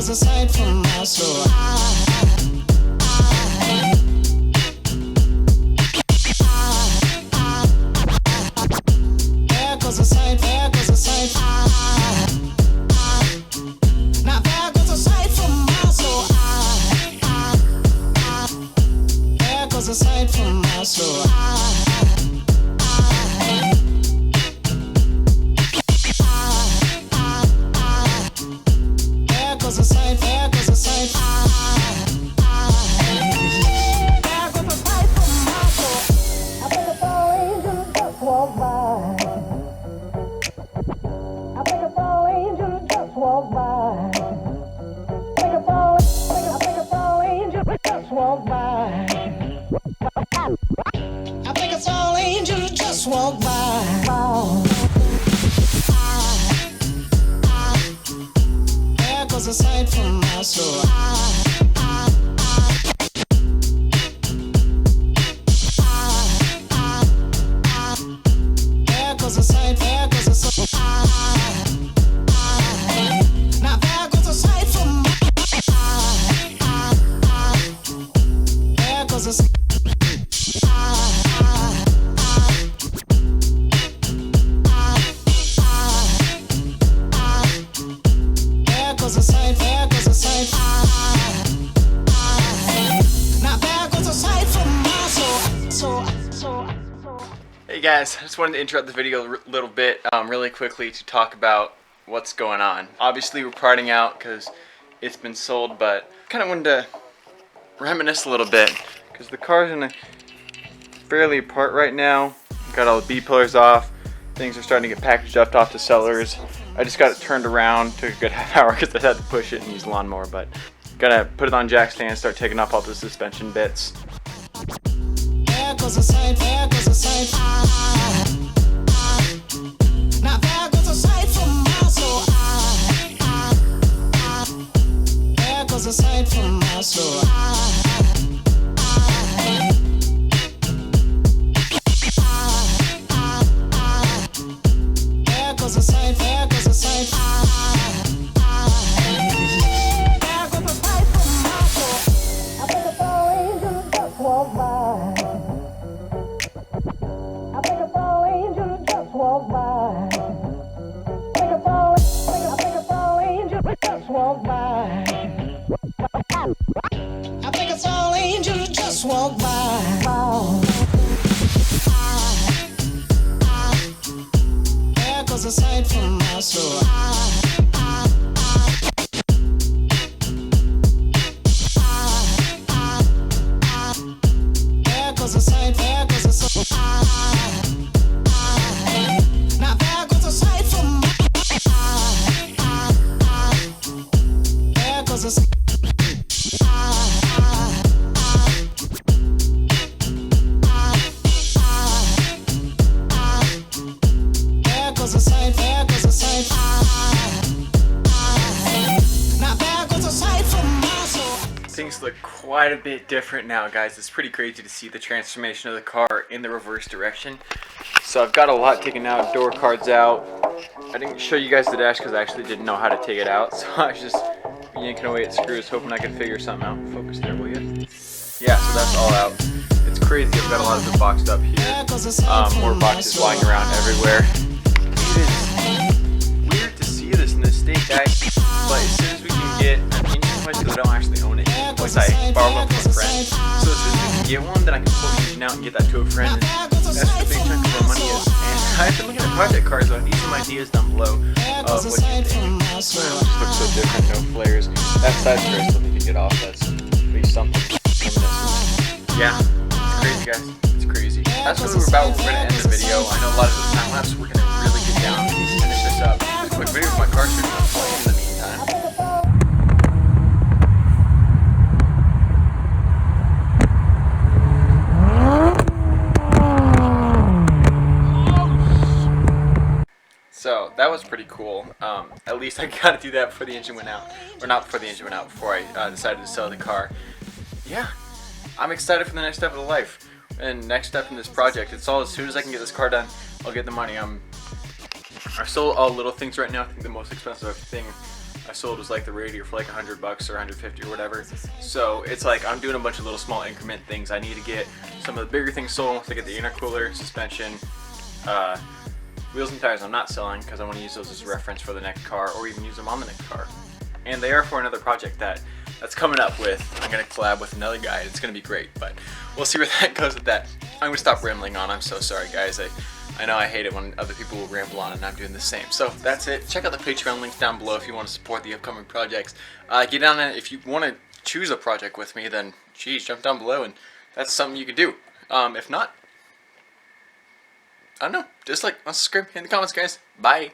goes aside from my soul. There goes aside, there goes aside. Now there goes aside from my soul. There goes aside from my soul. There goes aside, there goes aside. There goes aside from my soul. I think it's all angels just walk by. I think it's all angels just walk by. I think it's all angels just walk by. I think it's all angels just walk by. There goes aside from my soul. There goes aside, there goes aside. Now there goes aside from my. There goes aside. There goes aside, there goes aside. Now there goes aside from my soul. Hey guys, I just wanted to interrupt the video a little bit really quickly to talk about what's going on. Obviously we're parting out because it's been sold, but kind of wanted to reminisce a little bit because the car's in a fairly apart right now. Got all the B-pillars off. Things are starting to get packaged up off to sellers. I just got it turned around, took a good half hour because I had to push it and use a lawnmower, but gotta put it on jack stand, start taking off all the suspension bits. There goes aside, there goes aside. Now there goes aside from my soul. There goes aside from my soul. There goes aside, there goes aside. There goes aside from my soul. I think it's all angels just walk by. I think it's all angels just walk by. I think it's all angels just walk by. I think it's all angels just walk by. There goes aside from my soul. There goes aside, there goes aside. Now there goes aside from my. There goes aside. There goes aside, there goes aside. Now there goes aside from my soul. Things look quite a bit different now, guys. It's pretty crazy to see the transformation of the car in the reverse direction. So I've got a lot taken out, door cards out. I didn't show you guys the dash because I actually didn't know how to take it out. So I was just yanking away at screws, hoping I could figure something out. Focus there, will you? Yeah, so that's all out. It's crazy. I've got a lot of it boxed up here. More boxes lying around everywhere. It is weird to see this in this state, guys. But as soon as we can get an engine place, because I don't actually own it, once I borrow one from a friend. So as soon as we can get one, then I can pull the engine out and get that to a friend. And that's the big chunk of our money is. And I've been looking at project cars, so I need some ideas down below of what you think. It just looks so different, no flares. That side spray still need to get off. That's at least something. Yeah, it's crazy, guys. It's crazy. That's what we're about. We're gonna end the video. I know a lot of the time lapse. We're gonna really get down and finish this up. Just a quick video of my car shooting in the meantime. So that was pretty cool. At least I got to do that before the engine went out. Or not before the engine went out, before I decided to sell the car. Yeah, I'm excited for the next step of the life. And next step in this project. It's all as soon as I can get this car done, I'll get the money. I sold all little things right now. I think the most expensive thing I sold was like the radiator for like $100 or 150 or whatever. So it's like I'm doing a bunch of little small increment things. I need to get some of the bigger things sold to get the intercooler, suspension, wheels and tires I'm not selling because I want to use those as reference for the next car or even use them on the next car. And they are for another project that's coming up with. I'm going to collab with another guy. It's going to be great, but we'll see where that goes with that. I'm going to stop rambling on. I'm so sorry, guys. I know I hate it when other people will ramble on and I'm doing the same. So that's it. Check out the Patreon links down below if you want to support the upcoming projects. Get down there. If you want to choose a project with me, then geez, jump down below and that's something you could do. If not, I don't know. Just like, subscribe in the comments, guys. Bye.